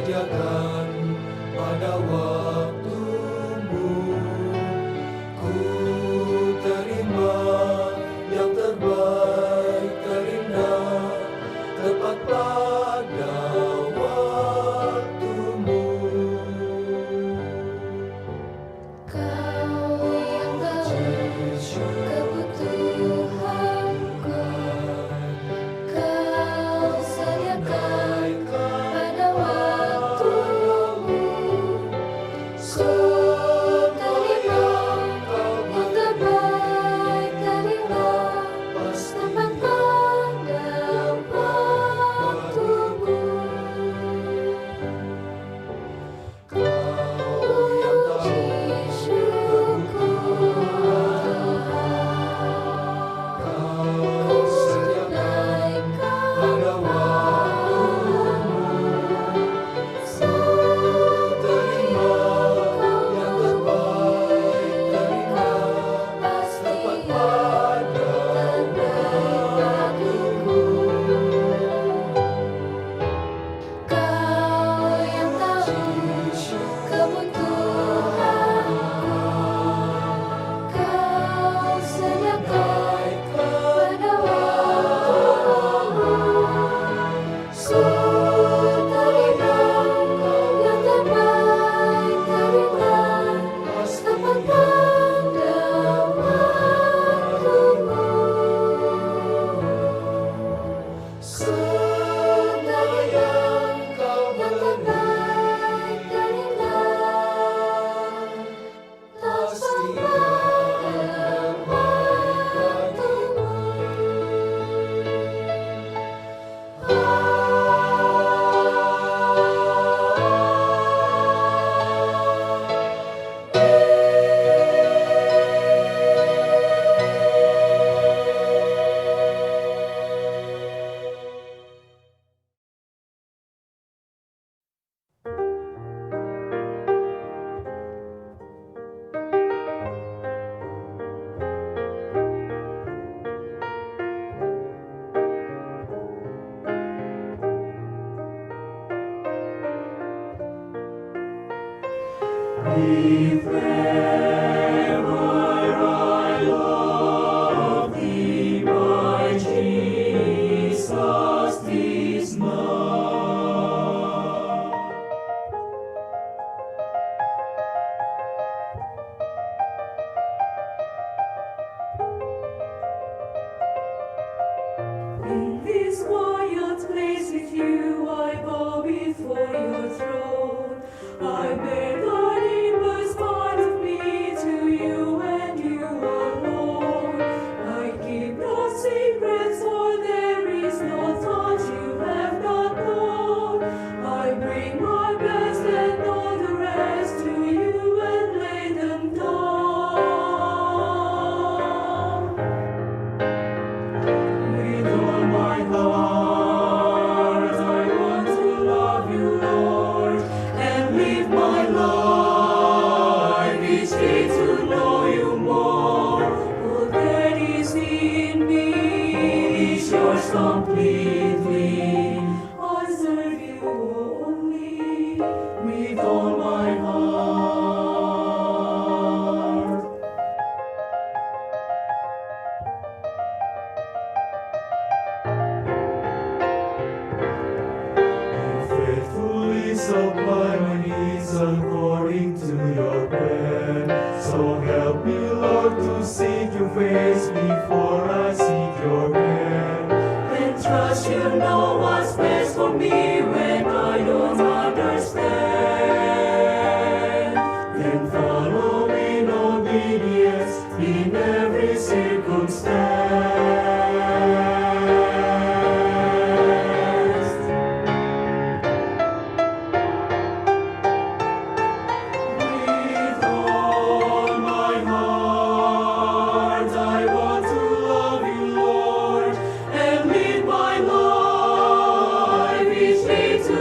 sediakan pada waktumu. Ku terima yang terbaik, terindah, tepat pada waktumu. Kau yang tahu kebutuhanku, Kau sediakan pada waktumu. Ku terima yang terbaik, terindah, tepat pada waktumu. Kau yang tahu Kau sediakan pada waktumu. Terima yang terbaik, terindah, tepat pada waktumu. Kau yang tahu kebutuhanku, Kau sediakan pada waktumu. Ku terima yang terbaik, terindah, tepat pada waktumu. Semua yang kau Yang beri terbaik, terindah, pasti tepat pada waktumu. If ever I love thee, my Jesus, 'tis now. In this quiet place with you, I bow before your throne. I bear the deepest part of me to you and you alone. I keep no secrets, for there is no thought you have not known. I bring my best and all the rest to you and lay them down. With all my heart, I want to love you, Lord, and live my life each day to know you more. All that is in me is yours completely. I serve you only with all my heart. You faithfully supply my needs according to your plan. So help me, Lord, to seek your face before I seek your hand. And trust you know what's best for me when I don't understand. Then follow in obedience in every circumstance. With all my heart, I want to love you, Lord, and live my life each day to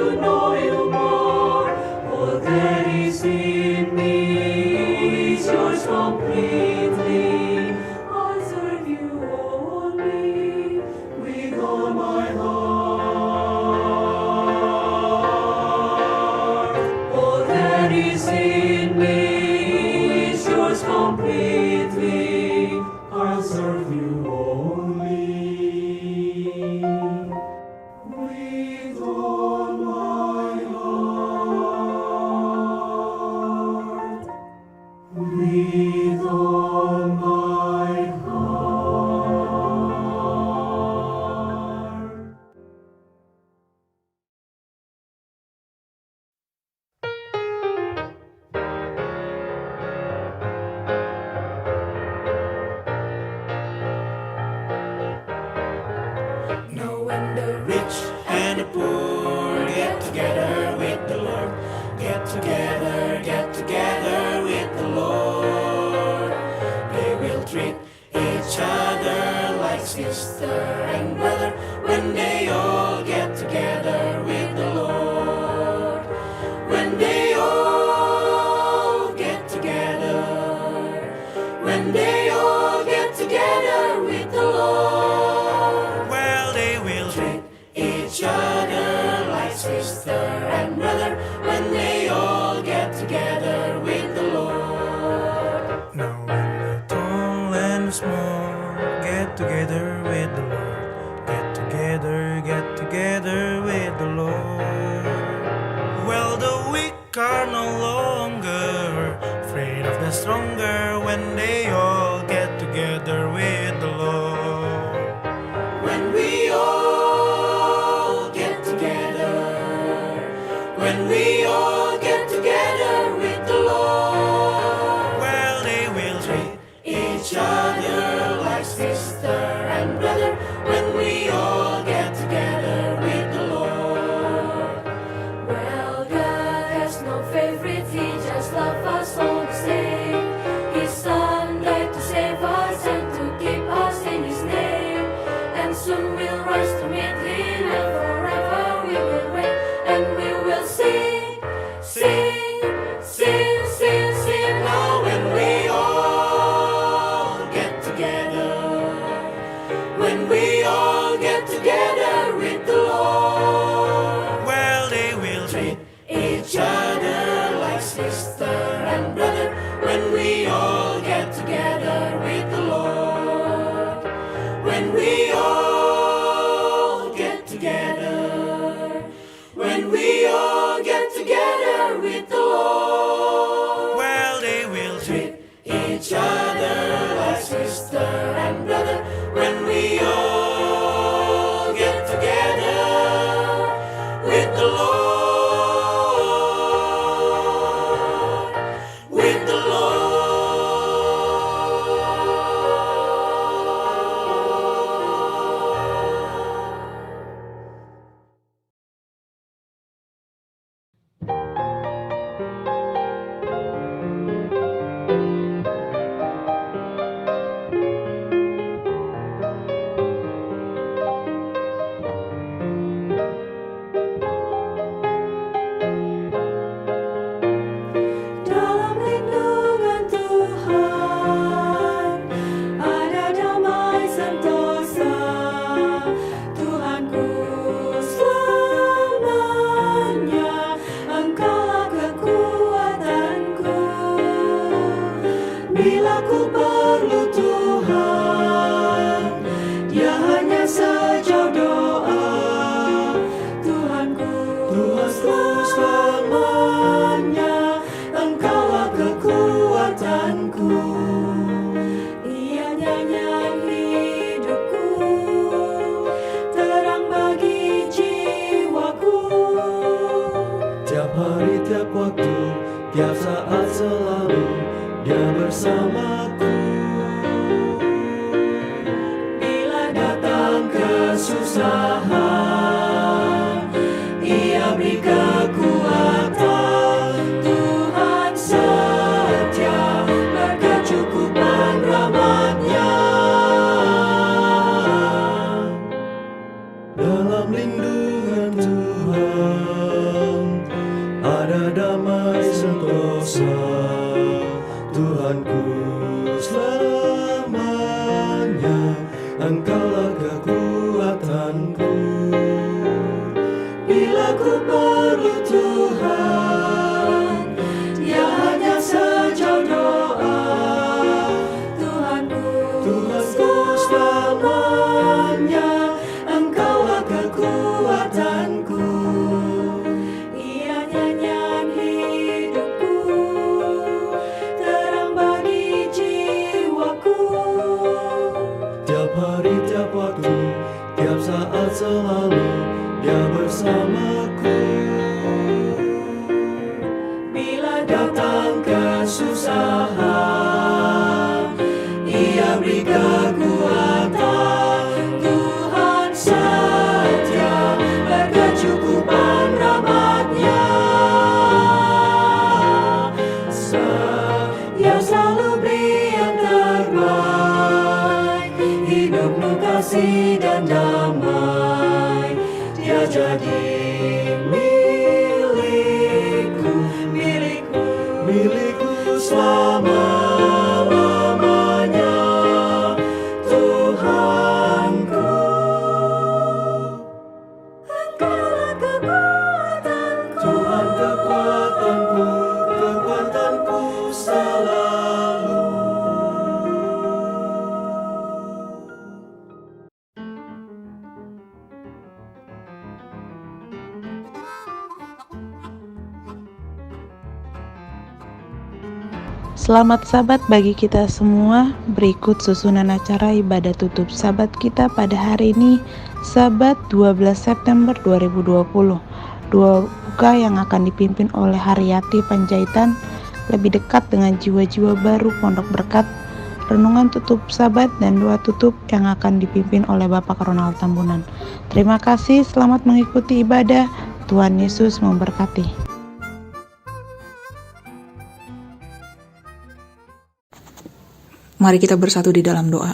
sister and brother, when they all get together with the Lord. When they all get together, when they all get together with the Lord. Well, they will treat Each other like sister and brother, when they all get together with the Lord. now when the tall and the small get together with the Lord. Get together with the Lord. Well, the weak are no longer afraid of the stronger when they all get together with the Lord. When we all get together, when we all get together with the Lord. Well, they will treat Each other like sister and brother, when we all get together with the Lord. Well, God has no favorite, He just loves us all the same. His Son died to save us and to keep us in His name. And soon we'll rise to meet Him, and forever we will reign. And we will sing, sing, sing, sing, sing. Now when we all get together, when we all get together with the Lord. well, they will treat Each other like sister and brother, when we all get together with the Lord. When we all get together, when we all get together with the Lord. well, they will treat Each other like sister and brother, when we all get together with the Lord. With the Lord. Dalam lindungan Tuhan ada damai sentosa. Tuhanku selamanya, Engkaulah kekuatanku. Bila ku perlu Tuhan, Dia hanya sejauh doa. Tuhanku selamanya, Engkaulah kekuatanku. Ia nyanyian hidupku, terang bagi jiwaku. Tiap hari, tiap waktu, tiap saat selalu Dia bersamaku. Bila datang kesusahan, Ia beri kekuatan. Tuhan setia, berkecukupan rahmat-Nya. Dalam lindungan Tuhan ada damai sentosa. Tuhanku selamanya, Engkaulah kekuatanku. Bila ku perlu Tuhan, Dia hanya sejauh doa. Tuhanku selamanya, Engkaulah kekuatanku. Ia nyanyian hidupku, terang bagi jiwaku. Tiap hari, tiap waktu, tiap saat selalu Dia bersamaku. menjadi milikku, milikku selama-lamanya, Tuhanku. Engkaulah kekuatanku, Tuhan kekuatanku, kekuatanku selalu. Selamat Sabat bagi kita semua. Berikut susunan acara ibadah tutup Sabat kita pada hari ini, Sabat 12 September 2020. Doa buka yang akan dipimpin oleh Haryati Panjaitan, lebih dekat dengan jiwa-jiwa baru Pondok Berkat. Renungan tutup Sabat dan doa tutup yang akan dipimpin oleh Bapak Ronald Tambunan. Terima kasih, selamat mengikuti ibadah. Tuhan Yesus memberkati. Mari kita bersatu di dalam doa.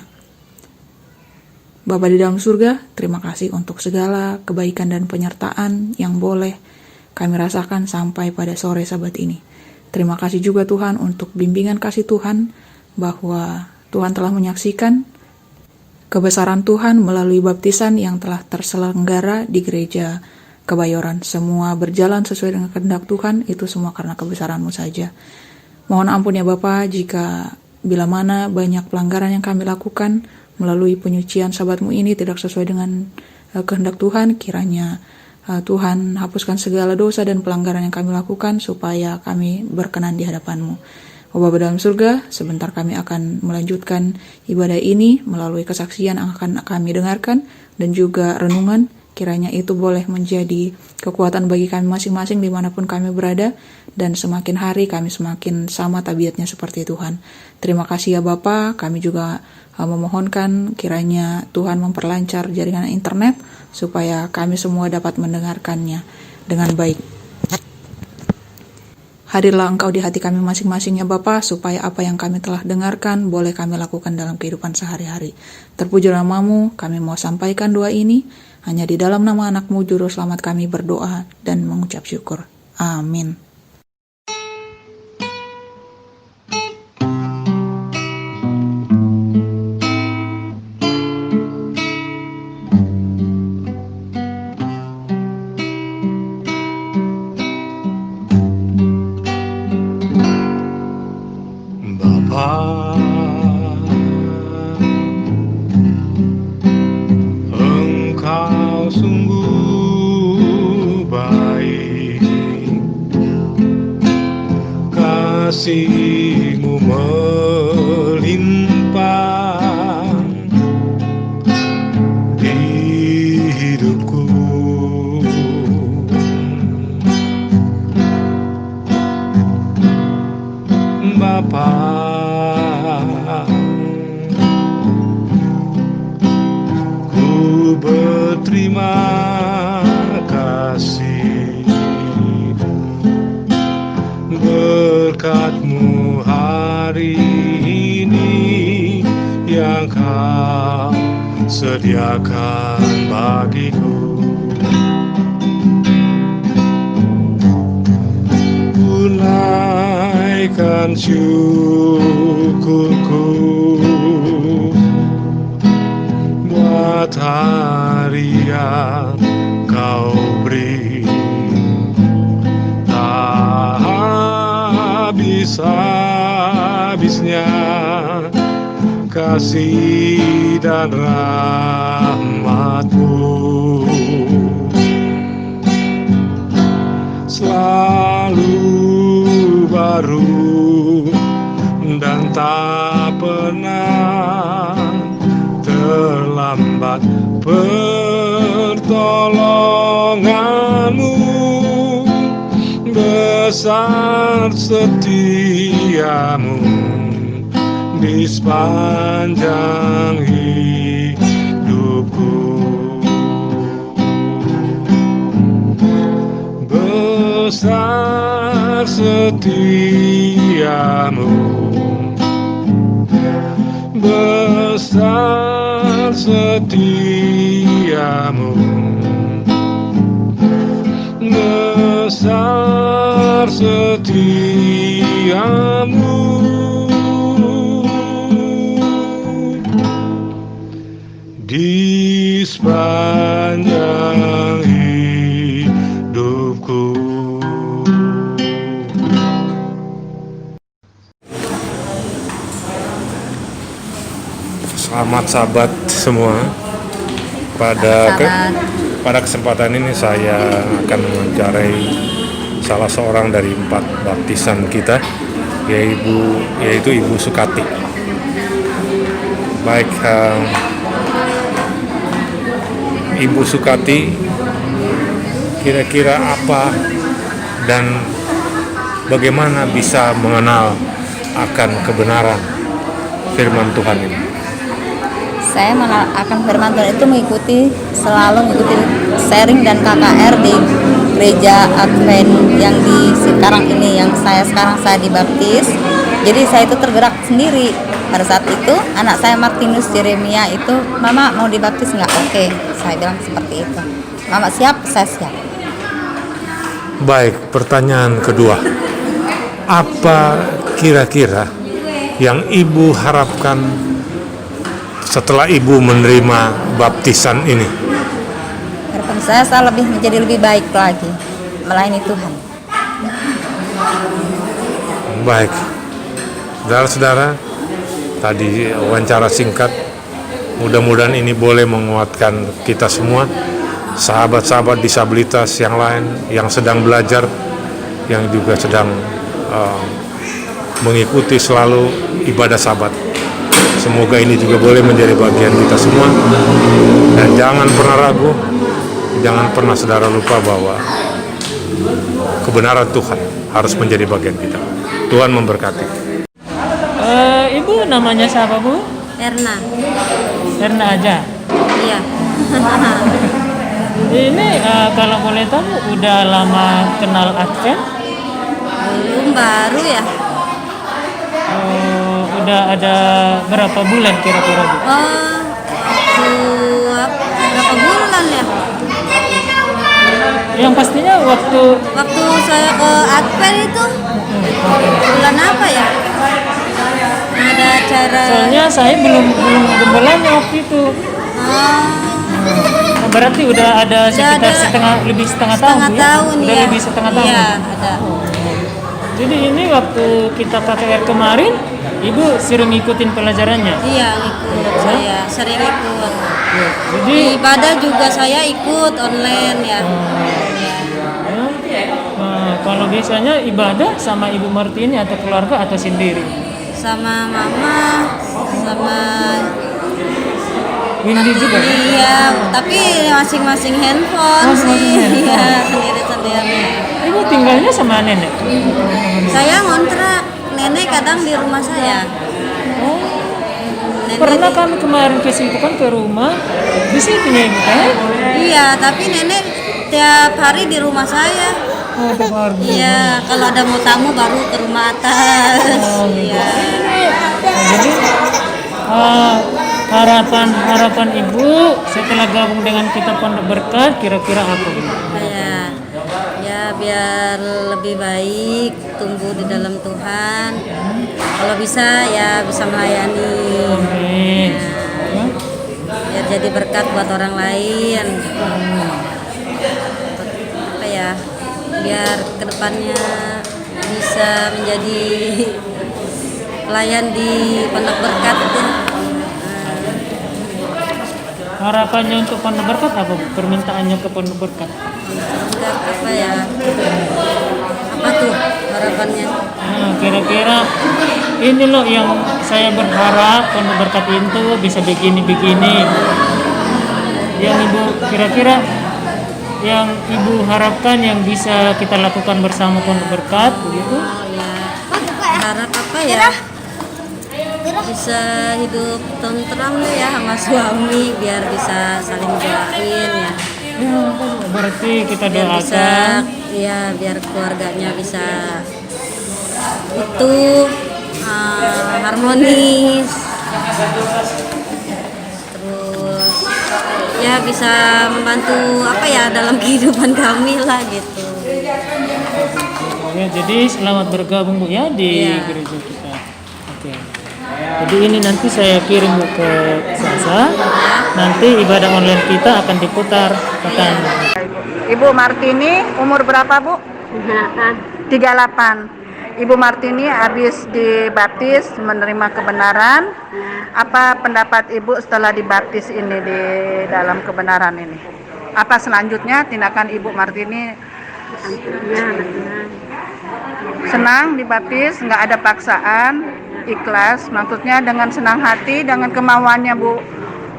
Bapa di dalam surga, terima kasih untuk segala kebaikan dan penyertaan yang boleh kami rasakan sampai pada sore Sabat ini. Terima kasih juga Tuhan untuk bimbingan kasih Tuhan, bahwa Tuhan telah menyaksikan kebesaran Tuhan melalui baptisan yang telah terselenggara di gereja Kebayoran. Semua berjalan sesuai dengan kehendak Tuhan, itu semua karena kebesaran-Mu saja. Mohon ampun ya Bapa, jika bila mana banyak pelanggaran yang kami lakukan melalui penyucian Sabat-Mu ini tidak sesuai dengan kehendak Tuhan, kiranya Tuhan hapuskan segala dosa dan pelanggaran yang kami lakukan supaya kami berkenan di hadapan-Mu. Bapa dalam surga, sebentar kami akan melanjutkan ibadah ini melalui kesaksian yang akan kami dengarkan dan juga renungan. Kiranya itu boleh menjadi kekuatan bagi kami masing-masing dimanapun kami berada, dan semakin hari kami semakin sama tabiatnya seperti Tuhan. Terima kasih ya Bapa, kami juga memohonkan kiranya Tuhan memperlancar jaringan internet supaya kami semua dapat mendengarkannya dengan baik. Hadirlah Engkau di hati kami masing-masing ya Bapa, supaya apa yang kami telah dengarkan boleh kami lakukan dalam kehidupan sehari-hari. Terpuji nama-Mu, kami mau sampaikan doa ini hanya di dalam nama anak-Mu Juru Selamat kami berdoa dan mengucap syukur. Amin. Bapa, Engkau sungguh baik, kasih-Mu melimpah di hidupku. Bapa, ku berterima kasih, berkat-Mu hari ini yang Kau sediakan bagiku. Tunaikan syukurku buat hari yang Kau beri, tak habis-habisnya kasih dan rahmat-Mu. Selalu baru dan tak pernah terlambat pertolongan-Mu, besar setia-Mu di sepanjang hidupku. Besar setia-Mu, besar setia-Mu besar setiamu, di sepanjang hidupku. Selamat sahabat semua. Pada kesempatan ini saya akan mewawancarai salah seorang dari 4 baptisan kita, yaitu Ibu Sukati. Baik, Ibu Sukati, kira-kira apa dan bagaimana bisa mengenal akan kebenaran firman Tuhan ini? Saya akan firman Tuhan itu selalu mengikuti sharing dan KKR di gereja Advent yang di sekarang ini, yang saya dibaptis. Jadi saya itu tergerak sendiri. Pada saat itu anak saya Martinus Jeremia itu, "Mama mau dibaptis nggak?" Oke, saya bilang seperti itu. "Mama siap?" Saya siap. Baik, pertanyaan kedua. Apa kira-kira yang Ibu harapkan setelah Ibu menerima baptisan ini? Harapan saya menjadi lebih baik lagi melayani Tuhan. Baik, saudara-saudara, tadi wawancara singkat. Mudah-mudahan ini boleh menguatkan kita semua, sahabat-sahabat disabilitas yang lain yang sedang belajar, yang juga sedang mengikuti selalu ibadah Sabat. Semoga ini juga boleh menjadi bagian kita semua. Dan jangan pernah ragu, jangan pernah saudara lupa bahwa kebenaran Tuhan harus menjadi bagian kita. Tuhan memberkati. Ibu namanya siapa, Bu? Erna. Erna aja. Iya. Ini kalau boleh tahu udah lama kenal Advent? Belum, baru ya. Udah ada berapa bulan kira-kira, Bu? Berapa bulan ya? Yang pastinya waktu saya ke Advent itu bulan apa ya? Ada acara. Soalnya saya belum gembalanya waktu itu. Berarti udah ada sekitar setengah tahun, Bu, ya? Tahun udah ya. Lebih setengah tahun. Iya, ada. Jadi ini waktu kita KKR kemarin, Ibu suruh ngikutin pelajarannya? Iya, ikut. Saya sering ikut. Jadi Di ibadah juga saya ikut online ya. Kalau biasanya ibadah sama Ibu Martini atau keluarga atau sendiri? Sama mama, sama Windy juga? Iya, tapi masing-masing handphone sih. Iya, sendiri-sendiri. Ibu tinggalnya sama nenek? Saya ngontrak, nenek kadang di rumah saya. Nenek Pernah kami kemarin ke situ kan ke rumah, di situ ya Ibu kan? Iya, tapi nenek tiap hari di rumah saya. Oh, tiap hari. Iya, kalau ada mau tamu baru ke rumah atas. Iya. Jadi harapan Ibu setelah gabung dengan kita Pondok Berkat kira-kira apa gitu? Ya biar lebih baik, tumbuh di dalam Tuhan. Kalau bisa ya bisa melayani. Amin. Biar jadi berkat buat orang lain. Apa ya? Biar kedepannya bisa menjadi pelayan di Pondok Berkat itu. Harapannya untuk Pondok Berkat apa? Permintaannya ke Pondok Berkat? Berkat apa ya? Apa tuh harapannya? Kira-kira ini loh yang saya berharap Pondok Berkat itu bisa begini-begini. Yang Ibu kira-kira yang Ibu harapkan yang bisa kita lakukan bersama Pondok Berkat begitu? Harap apa ya? Bisa hidup tentram ya sama suami, biar bisa saling doain ya. Berarti kita Biar bisa, doakan ya biar keluarganya bisa utuh, harmonis. Terus ya bisa membantu apa ya dalam kehidupan kami lah gitu. Ya, jadi selamat bergabung Bu ya di Iya. gereja kita. Oke. Jadi ini nanti saya kirim Bu ke Sasa. Nanti ibadah online kita akan diputar akan Ibu Martini umur berapa Bu? 38. Ibu Martini habis dibaptis menerima kebenaran. Apa pendapat Ibu setelah dibaptis ini di dalam kebenaran ini? Apa selanjutnya tindakan Ibu Martini? Senang dibaptis, nggak ada paksaan, ikhlas. Maksudnya dengan senang hati, dengan kemauannya Bu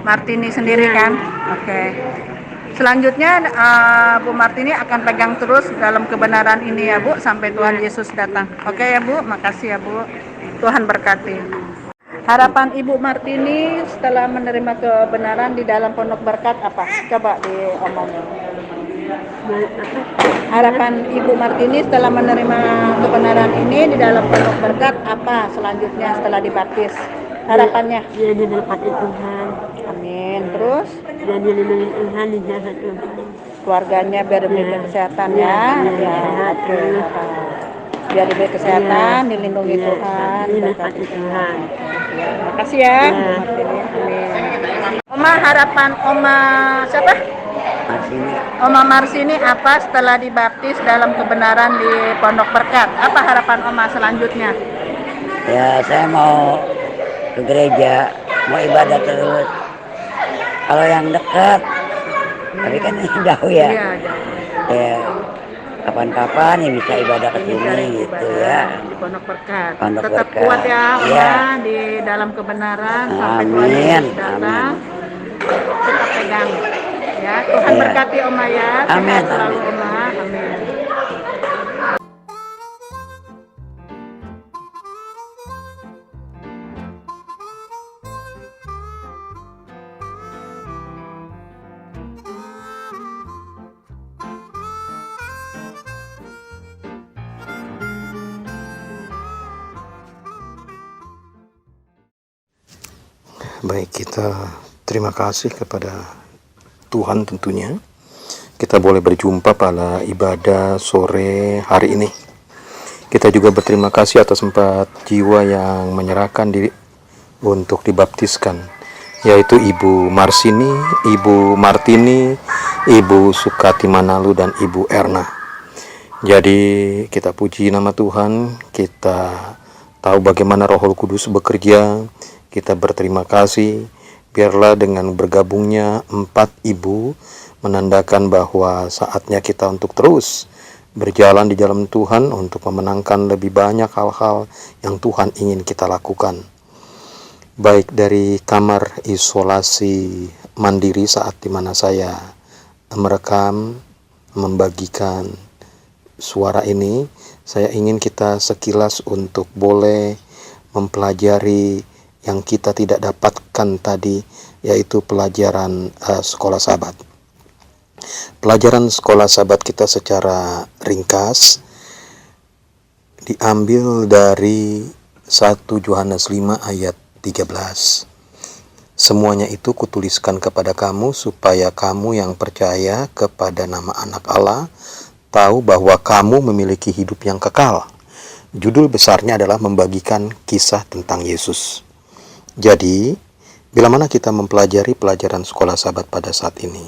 Martini sendiri kan? Oke. Selanjutnya Bu Martini akan pegang terus dalam kebenaran ini ya Bu sampai Tuhan Yesus datang. Oke ya Bu, makasih ya Bu. Tuhan berkati. Harapan Ibu Martini setelah menerima kebenaran di dalam Pondok Berkat apa? Coba diomongin. Harapan Ibu Martini setelah menerima kebenaran ini di dalam Pondok Berkat apa selanjutnya setelah dibaptis? Harapannya? Jadi dilipati Tuhan, Amin. Terus jadi dilindungi Tuhan, dijaga Tuhan. keluarganya biar diberi kesehatan ya. Ya, oke. Biar diberi kesehatan, dilindungi Tuhan. Dilipati Tuhan. Makasih ya, Bu Martini. Amin. Oma, harapan Oma siapa? Oma Marsini apa setelah dibaptis dalam kebenaran di Pondok Berkat? Apa harapan Oma selanjutnya? Ya, saya mau ke gereja, mau ibadah terus. Kalau yang dekat, tapi kan jauh ya. Iya, jauh. Ya, kapan-kapan ya bisa ibadah ke sini Cari gitu ibadah ya. di Pondok Berkat. Pondok Tetap Berkat. kuat ya, Oma, Iya. di dalam kebenaran sampai Tuhan Amin, Yesus datang. Tetap pegang. Ya, Tuhan Iya. berkati Oma ya. Sehat Amin, selalu amin. Oma. Amin. Baik, kita terima kasih kepada Tuhan tentunya. Kita boleh berjumpa pada ibadah sore hari ini. Kita juga berterima kasih atas 4 jiwa yang menyerahkan diri untuk dibaptiskan, yaitu Ibu Marsini, Ibu Martini, Ibu Sukati Manalu, dan Ibu Erna. Jadi kita puji nama Tuhan, kita tahu bagaimana Roh Kudus bekerja. Kita berterima kasih, biarlah dengan bergabungnya 4 ibu menandakan bahwa saatnya kita untuk terus berjalan di dalam Tuhan untuk memenangkan lebih banyak hal-hal yang Tuhan ingin kita lakukan. Baik dari kamar isolasi mandiri saat dimana saya merekam, membagikan suara ini, saya ingin kita sekilas untuk boleh mempelajari yang kita tidak dapatkan tadi, yaitu pelajaran sekolah sahabat. Pelajaran sekolah sahabat kita secara ringkas diambil dari 1 Yohanes 5 ayat 13. Semuanya itu kutuliskan kepada kamu supaya kamu yang percaya kepada nama Anak Allah tahu bahwa kamu memiliki hidup yang kekal. Judul besarnya adalah membagikan kisah tentang Yesus. Jadi, bila mana kita mempelajari pelajaran sekolah sahabat pada saat ini,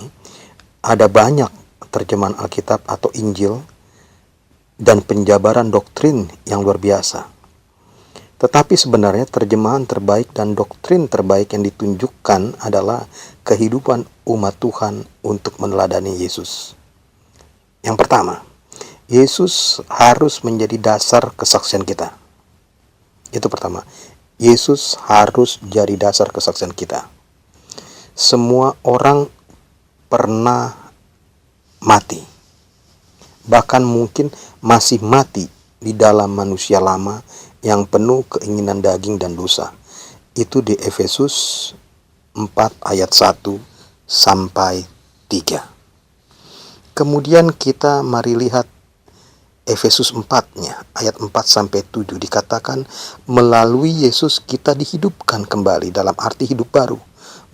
ada banyak terjemahan Alkitab atau Injil dan penjabaran doktrin yang luar biasa. Tetapi sebenarnya terjemahan terbaik dan doktrin terbaik yang ditunjukkan adalah kehidupan umat Tuhan untuk meneladani Yesus. Yang pertama, Yesus harus menjadi dasar kesaksian kita. Itu pertama. Yesus harus jadi dasar kesaksian kita. Semua orang pernah mati. Bahkan mungkin masih mati di dalam manusia lama yang penuh keinginan daging dan dosa. Itu di Efesus 4 ayat 1 sampai 3. Kemudian kita mari lihat Efesus 4-nya, ayat 4 sampai 7 dikatakan melalui Yesus kita dihidupkan kembali dalam arti hidup baru,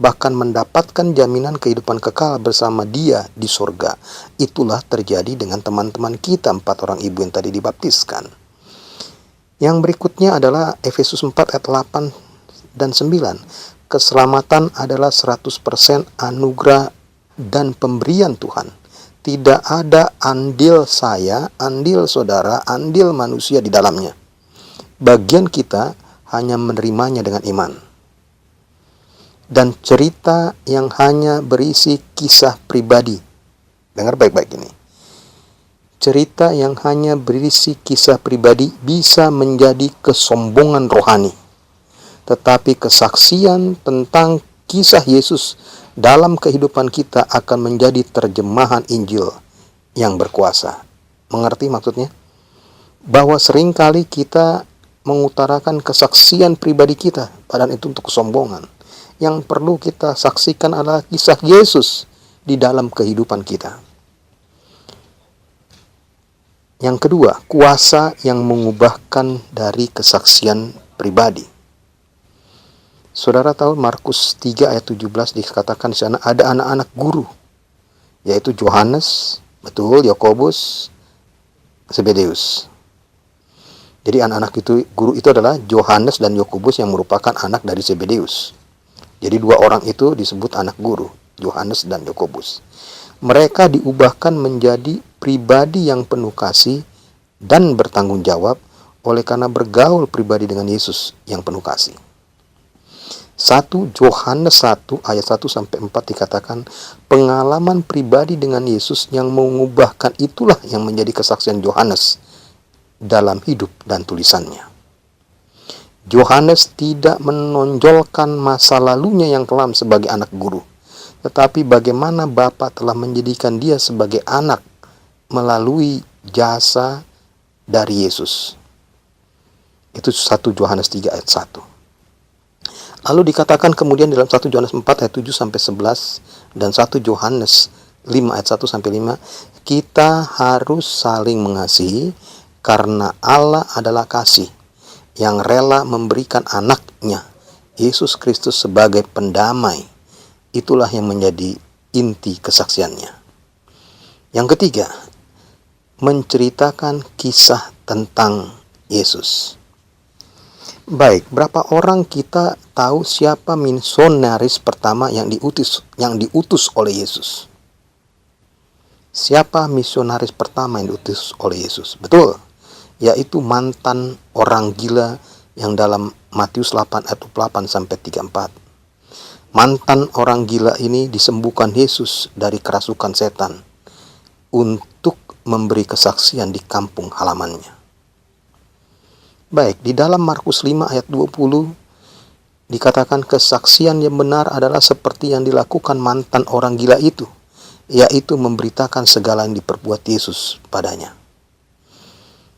bahkan mendapatkan jaminan kehidupan kekal bersama Dia di surga. Itulah terjadi dengan teman-teman kita, 4 orang ibu yang tadi dibaptiskan. Yang berikutnya adalah Efesus 4 ayat 8 dan 9. Keselamatan adalah 100% anugerah dan pemberian Tuhan. Tidak ada andil saya, andil saudara, andil manusia di dalamnya. Bagian kita hanya menerimanya dengan iman. Dan cerita yang hanya berisi kisah pribadi. Dengar baik-baik ini. Cerita yang hanya berisi kisah pribadi bisa menjadi kesombongan rohani. Tetapi kesaksian tentang kisah Yesus dalam kehidupan kita akan menjadi terjemahan Injil yang berkuasa. Mengerti maksudnya? Bahwa seringkali kita mengutarakan kesaksian pribadi kita, padahal itu untuk kesombongan. Yang perlu kita saksikan adalah kisah Yesus di dalam kehidupan kita. Yang kedua, kuasa yang mengubahkan dari kesaksian pribadi. Saudara tahu Markus 3 ayat 17 dikatakan di sana ada anak-anak guru, yaitu Yohanes, betul, Yakobus, Zebedeus. Jadi anak-anak guru itu adalah Yohanes dan Yakobus yang merupakan anak dari Zebedeus. Jadi 2 orang itu disebut anak guru, Yohanes dan Yakobus. Mereka diubahkan menjadi pribadi yang penuh kasih dan bertanggung jawab oleh karena bergaul pribadi dengan Yesus yang penuh kasih. 1 Yohanes 1 ayat 1 sampai 4 dikatakan pengalaman pribadi dengan Yesus yang mengubahkan itulah yang menjadi kesaksian Yohanes dalam hidup dan tulisannya. Yohanes tidak menonjolkan masa lalunya yang kelam sebagai anak guru, tetapi bagaimana Bapa telah menjadikan dia sebagai anak melalui jasa dari Yesus. Itu 1 Yohanes 3 ayat 1. Lalu dikatakan kemudian dalam 1 Yohanes 4 ayat 7 sampai 11 dan 1 Yohanes 5 ayat 1 sampai 5, kita harus saling mengasihi karena Allah adalah kasih yang rela memberikan anaknya Yesus Kristus sebagai pendamai. Itulah yang menjadi inti kesaksiannya. Yang ketiga, menceritakan kisah tentang Yesus. Baik, berapa orang kita tahu siapa misionaris pertama yang diutus oleh Yesus? Siapa misionaris pertama yang diutus oleh Yesus? Betul, yaitu mantan orang gila yang dalam Matius 8 ayat 8 sampai 34. Mantan orang gila ini disembuhkan Yesus dari kerasukan setan untuk memberi kesaksian di kampung halamannya. Baik, di dalam Markus 5 ayat 20 dikatakan kesaksian yang benar adalah seperti yang dilakukan mantan orang gila itu, yaitu memberitakan segala yang diperbuat Yesus padanya.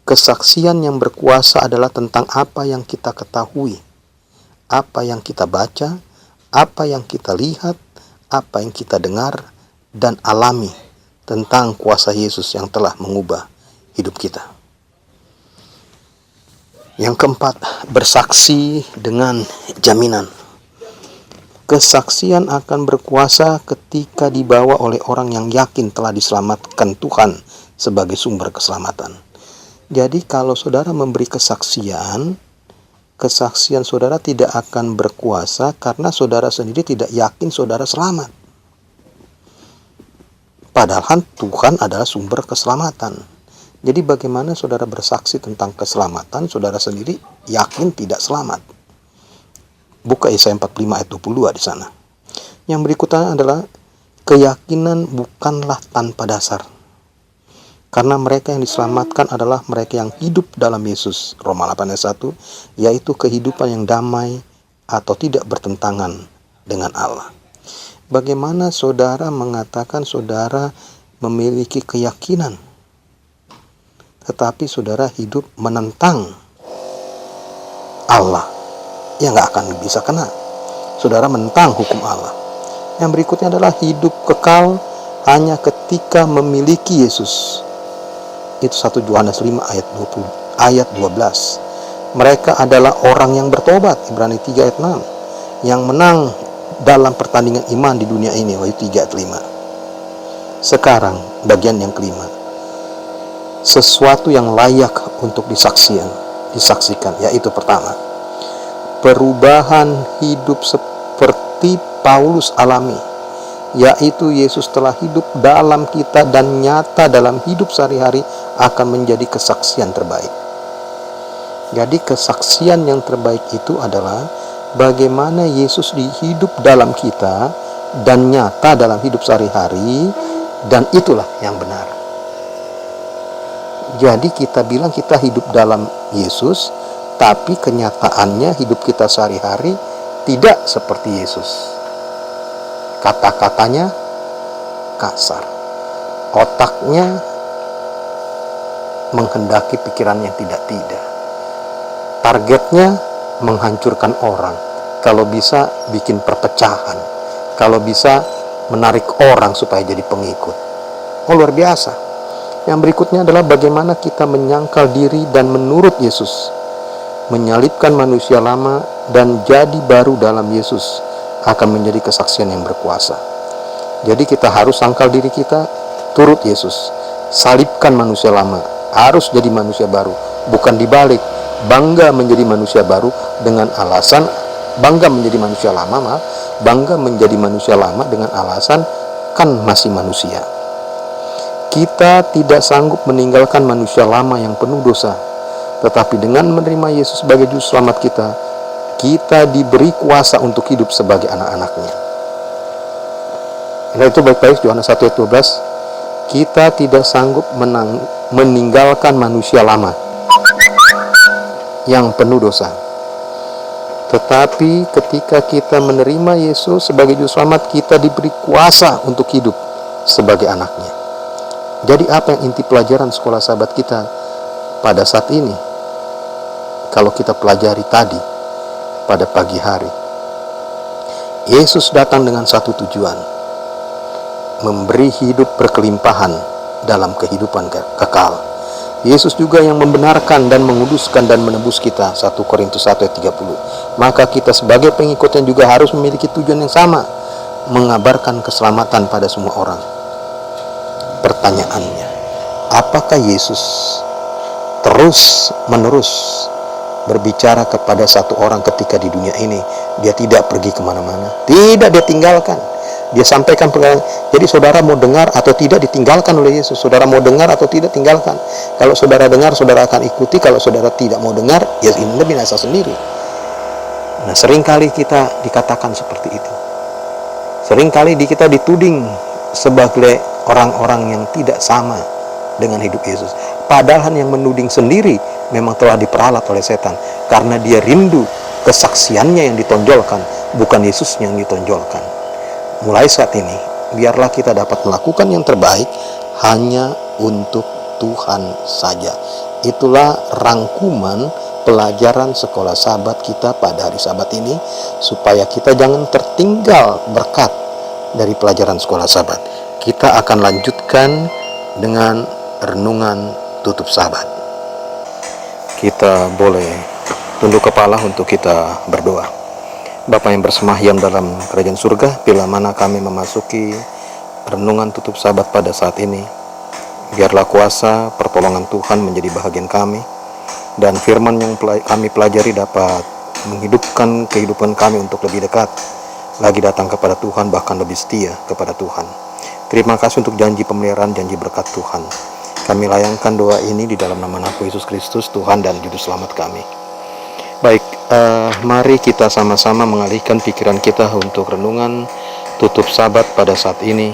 Kesaksian yang berkuasa adalah tentang apa yang kita ketahui, apa yang kita baca, apa yang kita lihat, apa yang kita dengar dan alami tentang kuasa Yesus yang telah mengubah hidup kita. Yang keempat, bersaksi dengan jaminan. Kesaksian akan berkuasa ketika dibawa oleh orang yang yakin telah diselamatkan Tuhan sebagai sumber keselamatan. Jadi kalau saudara memberi kesaksian saudara tidak akan berkuasa karena saudara sendiri tidak yakin saudara selamat. Padahal Tuhan adalah sumber keselamatan. Jadi bagaimana saudara bersaksi tentang keselamatan, saudara sendiri yakin tidak selamat? Buka Yesaya 45 ayat 22 di sana. Yang berikutnya adalah keyakinan bukanlah tanpa dasar. Karena mereka yang diselamatkan adalah mereka yang hidup dalam Yesus. Roma 8 ayat 1, yaitu kehidupan yang damai atau tidak bertentangan dengan Allah. Bagaimana saudara mengatakan saudara memiliki keyakinan, tetapi saudara hidup menentang Allah? Ya nggak akan bisa kena. Saudara menentang hukum Allah. Yang berikutnya adalah hidup kekal hanya ketika memiliki Yesus. Itu 1 Yohanes 5 ayat 12. Mereka adalah orang yang bertobat, Ibrani 3 ayat 6, yang menang dalam pertandingan iman di dunia ini. Wahyu 3 ayat 5. Sekarang bagian yang kelima, sesuatu yang layak untuk disaksikan, yaitu pertama, perubahan hidup seperti Paulus alami, yaitu Yesus telah hidup dalam kita dan nyata dalam hidup sehari-hari akan menjadi kesaksian terbaik. Jadi kesaksian yang terbaik itu adalah bagaimana Yesus hidup dalam kita dan nyata dalam hidup sehari-hari, dan itulah yang benar. Jadi kita bilang kita hidup dalam Yesus, tapi kenyataannya hidup kita sehari-hari tidak seperti Yesus. Kata-katanya kasar, otaknya menghendaki pikiran yang tidak-tidak, targetnya menghancurkan orang, kalau bisa bikin perpecahan, kalau bisa menarik orang supaya jadi pengikut. Oh, luar biasa. Yang berikutnya adalah bagaimana kita menyangkal diri dan menurut Yesus, menyalibkan manusia lama dan jadi baru dalam Yesus akan menjadi kesaksian yang berkuasa. Jadi kita harus sangkal diri kita, turut Yesus, salibkan manusia lama, harus jadi manusia baru, bukan dibalik, bangga menjadi manusia baru dengan alasan bangga menjadi manusia lama, bangga menjadi manusia lama dengan alasan kan masih manusia. Kita tidak sanggup meninggalkan manusia lama yang penuh dosa, tetapi dengan menerima Yesus sebagai juru selamat kita, kita diberi kuasa untuk hidup sebagai anak-anaknya. Nah, itu baik-baik Yohanes 1 ayat 12. Kita tidak sanggup meninggalkan manusia lama yang penuh dosa, tetapi ketika kita menerima Yesus sebagai juru selamat, kita diberi kuasa untuk hidup sebagai anaknya. Jadi apa yang inti pelajaran sekolah sahabat kita pada saat ini? Kalau kita pelajari tadi pada pagi hari, Yesus datang dengan satu tujuan, memberi hidup berkelimpahan dalam kehidupan kekal. Yesus juga yang membenarkan dan menguduskan dan menebus kita, 1 Korintus 1 ayat 30. Maka kita sebagai pengikutnya juga harus memiliki tujuan yang sama, mengabarkan keselamatan pada semua orang. Pertanyaannya, apakah Yesus terus-menerus berbicara kepada satu orang ketika di dunia ini? Dia tidak pergi kemana-mana, tidak dia tinggalkan. Dia sampaikan perkataan. Jadi saudara mau dengar atau tidak ditinggalkan oleh Yesus. Saudara mau dengar atau tidak tinggalkan. Kalau saudara dengar, saudara akan ikuti. Kalau saudara tidak mau dengar, ya ini binasa sendiri. Nah, seringkali kita dikatakan seperti itu. Seringkali kita dituding sebagai orang-orang yang tidak sama dengan hidup Yesus. Padahal yang menuding sendiri memang telah diperalat oleh setan, karena dia rindu kesaksiannya yang ditonjolkan, bukan Yesusnya yang ditonjolkan. Mulai saat ini, biarlah kita dapat melakukan yang terbaik hanya untuk Tuhan saja. Itulah rangkuman pelajaran sekolah sahabat kita pada hari Sabat ini, supaya kita jangan tertinggal berkat dari pelajaran sekolah sahabat. Kita akan lanjutkan dengan renungan tutup sahabat. Kita boleh tunduk kepala untuk kita berdoa. Bapa yang bersemayam dalam kerajaan surga, bila mana kami memasuki renungan tutup sahabat pada saat ini, biarlah kuasa pertolongan Tuhan menjadi bahagian kami, dan firman yang kami pelajari dapat menghidupkan kehidupan kami untuk lebih dekat lagi datang kepada Tuhan, bahkan lebih setia kepada Tuhan. Terima kasih untuk janji pemeliharaan, janji berkat Tuhan. Kami layangkan doa ini di dalam nama Yesus Kristus, Tuhan dan Juru Selamat kami. Baik, mari kita sama-sama mengalihkan pikiran kita untuk renungan tutup sahabat pada saat ini.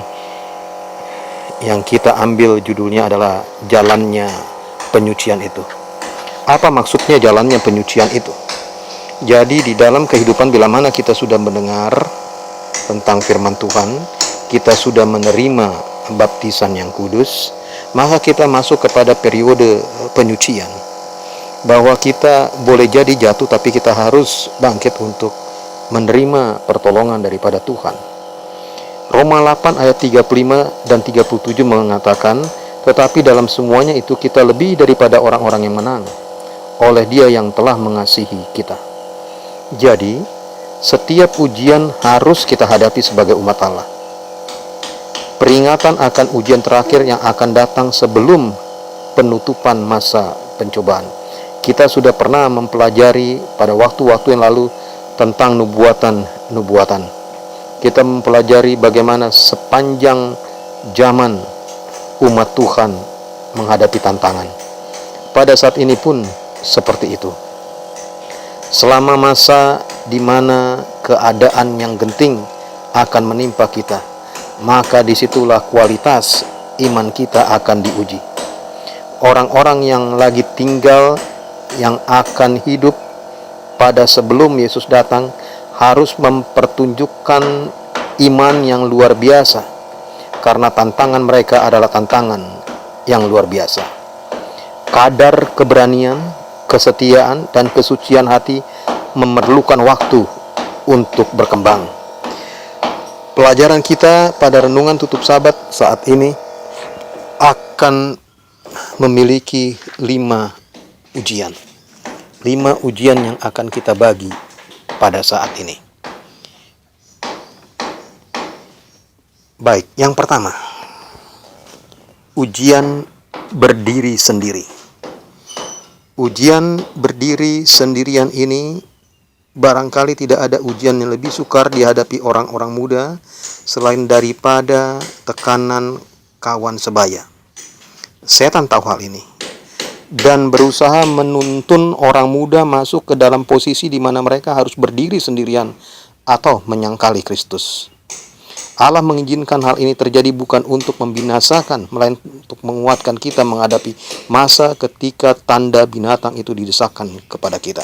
Yang kita ambil judulnya adalah jalannya penyucian itu. Apa maksudnya jalannya penyucian itu? Jadi di dalam kehidupan bila mana kita sudah mendengar tentang firman Tuhan, kita sudah menerima baptisan yang kudus, maka kita masuk kepada periode penyucian. Bahwa kita boleh jadi jatuh, tapi kita harus bangkit untuk menerima pertolongan daripada Tuhan. Roma 8 ayat 35 dan 37 mengatakan, tetapi dalam semuanya itu kita lebih daripada orang-orang yang menang, oleh Dia yang telah mengasihi kita. Jadi, Setiap ujian harus kita hadapi sebagai umat Allah. Peringatan akan ujian terakhir yang akan datang sebelum penutupan masa pencobaan. Kita sudah pernah mempelajari pada waktu-waktu yang lalu tentang nubuatan. Kita mempelajari bagaimana sepanjang zaman umat Tuhan menghadapi tantangan. Pada saat ini pun seperti itu. Selama masa di mana keadaan yang genting akan menimpa kita, maka disitulah kualitas iman kita akan diuji. Orang-orang yang lagi tinggal, yang akan hidup pada sebelum Yesus datang, harus mempertunjukkan iman yang luar biasa, karena tantangan mereka adalah tantangan yang luar biasa. Kadar keberanian, kesetiaan, dan kesucian hati memerlukan waktu untuk berkembang. Pelajaran kita pada renungan tutup Sabat saat ini akan memiliki 5 ujian. 5 ujian yang akan kita bagi pada saat ini. Baik, yang pertama, ujian berdiri sendiri. Ujian berdiri sendirian ini barangkali tidak ada ujian yang lebih sukar dihadapi orang-orang muda selain daripada tekanan kawan sebaya. Setan tahu hal ini dan berusaha menuntun orang muda masuk ke dalam posisi di mana mereka harus berdiri sendirian atau menyangkali Kristus. Allah mengizinkan hal ini terjadi bukan untuk membinasakan, melainkan untuk menguatkan kita menghadapi masa ketika tanda binatang itu didesakkan kepada kita.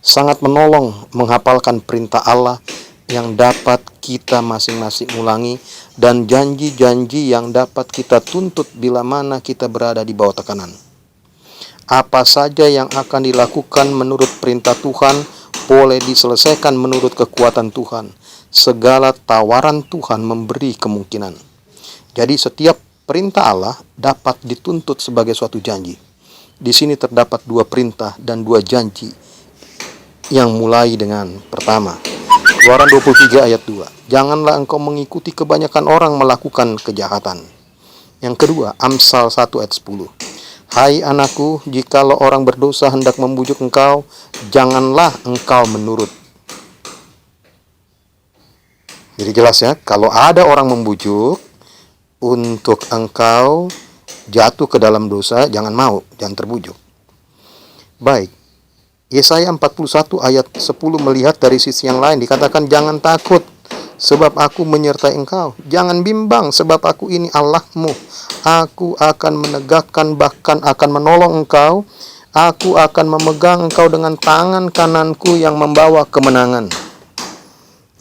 Sangat menolong menghafalkan perintah Allah yang dapat kita masing-masing ulangi dan janji-janji yang dapat kita tuntut bila mana kita berada di bawah tekanan. Apa saja yang akan dilakukan menurut perintah Tuhan boleh diselesaikan menurut kekuatan Tuhan. Segala tawaran Tuhan memberi kemungkinan. Jadi setiap perintah Allah dapat dituntut sebagai suatu janji. Di sini terdapat 2 perintah dan 2 janji yang mulai dengan pertama, Keluaran 23 ayat 2. Janganlah engkau mengikuti kebanyakan orang melakukan kejahatan. Yang kedua, Amsal 1 ayat 10. Hai anakku, jikalau orang berdosa hendak membujuk engkau, janganlah engkau menurut. Jadi jelas ya, kalau ada orang membujuk untuk engkau jatuh ke dalam dosa, jangan mau, jangan terbujuk. Baik, Yesaya 41 ayat 10 melihat dari sisi yang lain, dikatakan jangan takut sebab aku menyertai engkau. Jangan bimbang sebab aku ini Allahmu. Aku akan menegakkan bahkan akan menolong engkau. Aku akan memegang engkau dengan tangan kananku yang membawa kemenangan.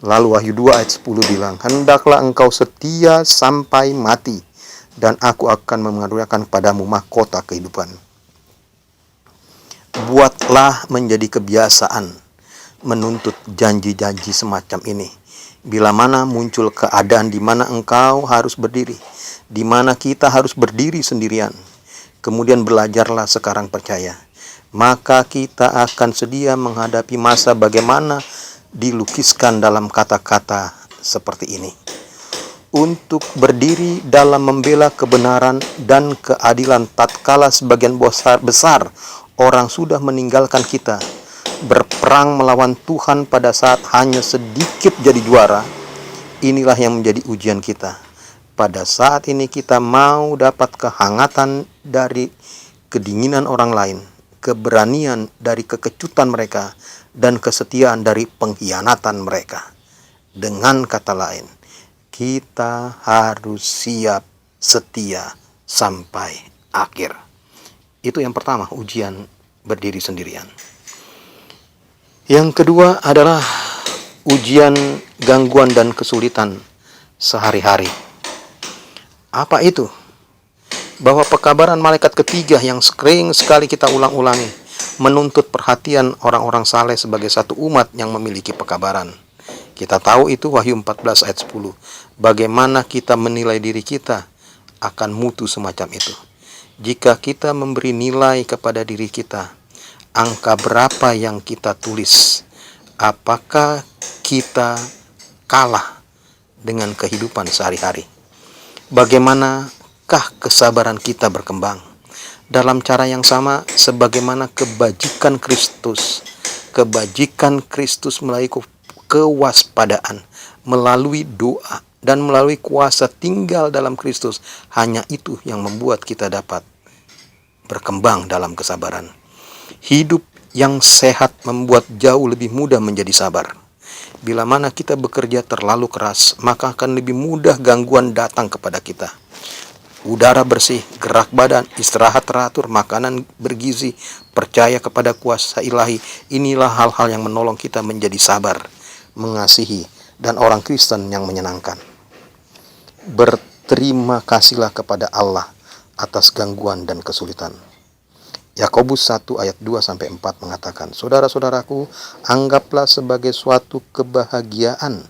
Lalu Wahyu 2 ayat 10 bilang, hendaklah engkau setia sampai mati, dan aku akan mengaruniakan kepadamu mahkota kehidupan. Buatlah menjadi kebiasaan menuntut janji-janji semacam ini. Bila mana muncul keadaan di mana engkau harus berdiri, di mana kita harus berdiri sendirian, kemudian belajarlah sekarang percaya, maka kita akan sedia menghadapi masa bagaimana dilukiskan dalam kata-kata seperti ini. Untuk berdiri dalam membela kebenaran dan keadilan tatkala sebagian besar orang sudah meninggalkan kita, berperang melawan Tuhan pada saat hanya sedikit jadi juara. Inilah yang menjadi ujian kita. Pada saat ini kita mau dapat kehangatan dari kedinginan orang lain, keberanian dari kekecutan mereka, dan kesetiaan dari pengkhianatan mereka. Dengan kata lain, kita harus siap setia sampai akhir. Itu yang pertama, ujian berdiri sendirian. Yang kedua adalah ujian gangguan dan kesulitan sehari-hari. Apa itu? Bahwa pekabaran malaikat ketiga yang sering sekali kita ulang-ulangi menuntut perhatian orang-orang saleh sebagai satu umat yang memiliki pekabaran. Kita tahu itu Wahyu 14 ayat 10. Bagaimana kita menilai diri kita akan mutu semacam itu. Jika kita memberi nilai kepada diri kita, angka berapa yang kita tulis apakah kita kalah dengan kehidupan sehari-hari? Bagaimanakah kesabaran kita berkembang? Dalam cara yang sama, sebagaimana kebajikan Kristus melalui kewaspadaan, melalui doa, dan melalui kuasa tinggal dalam Kristus, hanya itu yang membuat kita dapat berkembang dalam kesabaran. Hidup yang sehat membuat jauh lebih mudah menjadi sabar. Bila mana kita bekerja terlalu keras, maka akan lebih mudah gangguan datang kepada kita. Udara bersih, gerak badan, istirahat teratur, makanan bergizi, percaya kepada kuasa ilahi. Inilah hal-hal yang menolong kita menjadi sabar, mengasihi, dan orang Kristen yang menyenangkan. Berterima kasihlah kepada Allah atas gangguan dan kesulitan. Yakobus 1 ayat 2-4 mengatakan, saudara-saudaraku, anggaplah sebagai suatu kebahagiaan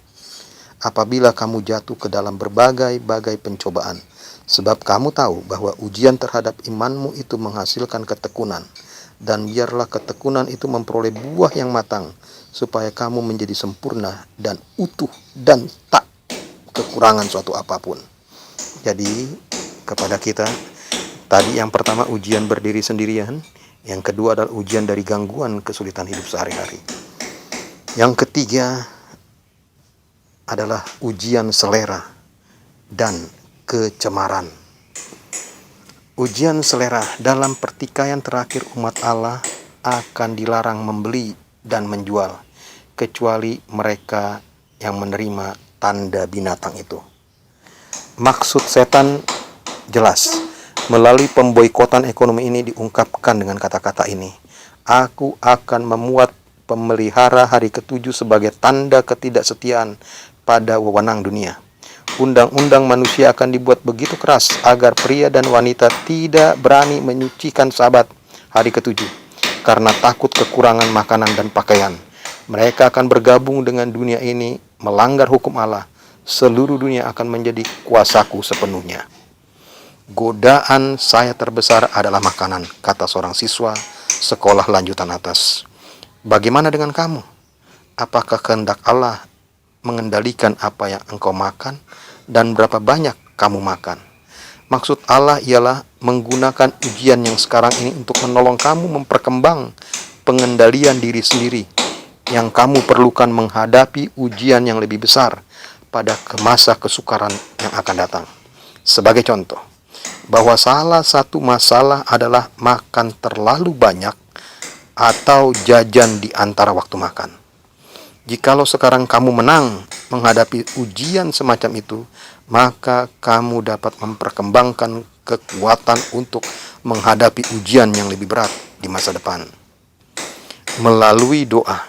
apabila kamu jatuh ke dalam berbagai-bagai pencobaan, sebab kamu tahu bahwa ujian terhadap imanmu itu menghasilkan ketekunan, dan biarlah ketekunan itu memperoleh buah yang matang, supaya kamu menjadi sempurna dan utuh dan tak kekurangan suatu apapun. Jadi kepada kita, tadi yang pertama ujian berdiri sendirian, yang kedua adalah ujian dari gangguan kesulitan hidup sehari-hari. Yang ketiga adalah ujian selera dan kecemaran. Ujian selera, dalam pertikaian terakhir umat Allah akan dilarang membeli dan menjual, kecuali mereka yang menerima tanda binatang itu. Maksud setan jelas. Melalui pemboikotan ekonomi ini diungkapkan dengan kata-kata ini, aku akan memuat pemelihara hari ke-7 sebagai tanda ketidaksetiaan pada wewenang dunia. Undang-undang manusia akan dibuat begitu keras agar pria dan wanita tidak berani menyucikan Sabat hari ke-7 karena takut kekurangan makanan dan pakaian. Mereka akan bergabung dengan dunia ini, melanggar hukum Allah. Seluruh dunia akan menjadi kuasaku sepenuhnya. Godaan saya terbesar adalah makanan, kata seorang siswa sekolah lanjutan atas. Bagaimana dengan kamu? Apakah kehendak Allah mengendalikan apa yang engkau makan dan berapa banyak kamu makan? Maksud Allah ialah menggunakan ujian yang sekarang ini untuk menolong kamu memperkembang pengendalian diri sendiri yang kamu perlukan menghadapi ujian yang lebih besar pada masa kesukaran yang akan datang. Sebagai contoh, bahwa salah satu masalah adalah makan terlalu banyak atau jajan di antara waktu makan. Jikalau sekarang kamu menang menghadapi ujian semacam itu, maka kamu dapat memperkembangkan kekuatan untuk menghadapi ujian yang lebih berat di masa depan. Melalui doa,